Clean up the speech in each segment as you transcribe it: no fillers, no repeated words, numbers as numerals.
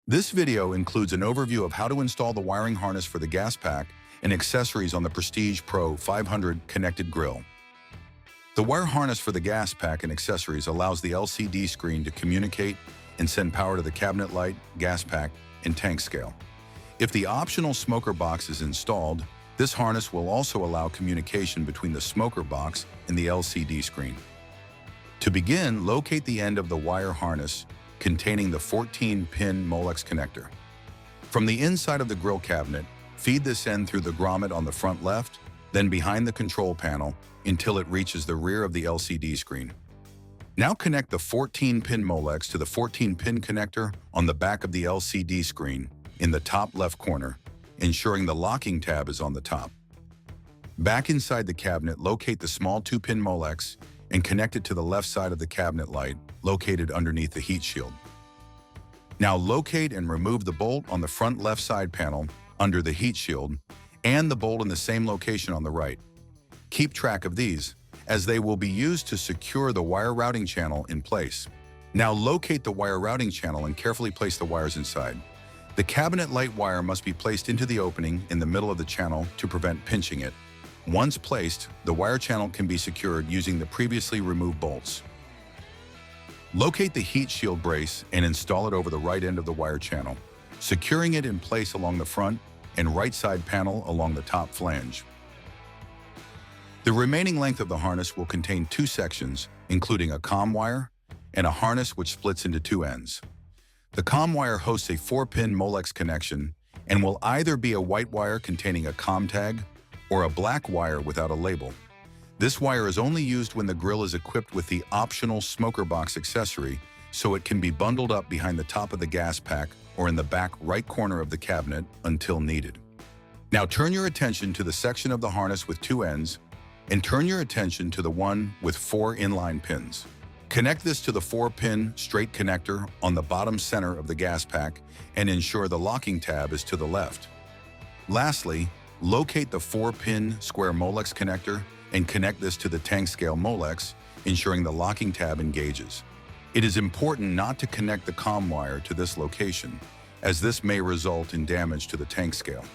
This video includes an overview of how to install the wiring harness for the gas pack and accessories on the Prestige Pro 500 connected grill. The wire harness for the gas pack and accessories allows the LCD screen to communicate and send power to the cabinet light, gas pack, and tank scale. If the optional smoker box is installed, this harness will also allow communication between the smoker box and the LCD screen. To begin, locate the end of the wire harness containing the 14-pin Molex connector. From the inside of the grill cabinet, feed this end through the grommet on the front left, then behind the control panel until it reaches the rear of the LCD screen. Now connect the 14-pin Molex to the 14-pin connector on the back of the LCD screen in the top left corner, ensuring the locking tab is on the top. Back inside the cabinet, locate the small 2-pin Molex and connect it to the left side of the cabinet light, located underneath the heat shield. Now locate and remove the bolt on the front left side panel under the heat shield and the bolt in the same location on the right. Keep track of these, as they will be used to secure the wire routing channel in place. Now locate the wire routing channel and carefully place the wires inside. The cabinet light wire must be placed into the opening in the middle of the channel to prevent pinching it. Once placed, the wire channel can be secured using the previously removed bolts. Locate the heat shield brace and install it over the right end of the wire channel, securing it in place along the front and right side panel along the top flange. The remaining length of the harness will contain two sections, including a comm wire and a harness which splits into two ends. The comm wire hosts a 4-pin Molex connection and will either be a white wire containing a comm tag or a black wire without a label. This wire is only used when the grill is equipped with the optional smoker box accessory, so it can be bundled up behind the top of the gas pack or in the back right corner of the cabinet until needed. Now turn your attention to the section of the harness with two ends and turn your attention to the one with 4 inline pins. Connect this to the 4-pin straight connector on the bottom center of the gas pack and ensure the locking tab is to the left. Lastly, locate the 4-pin square Molex connector and connect this to the tank scale Molex, ensuring the locking tab engages. It is important not to connect the comm wire to this location, as this may result in damage to the tank scale.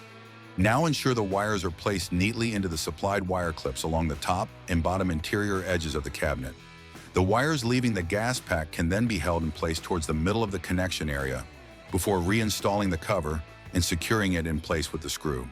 Now ensure the wires are placed neatly into the supplied wire clips along the top and bottom interior edges of the cabinet. The wires leaving the gas pack can then be held in place towards the middle of the connection area before reinstalling the cover and securing it in place with the screw.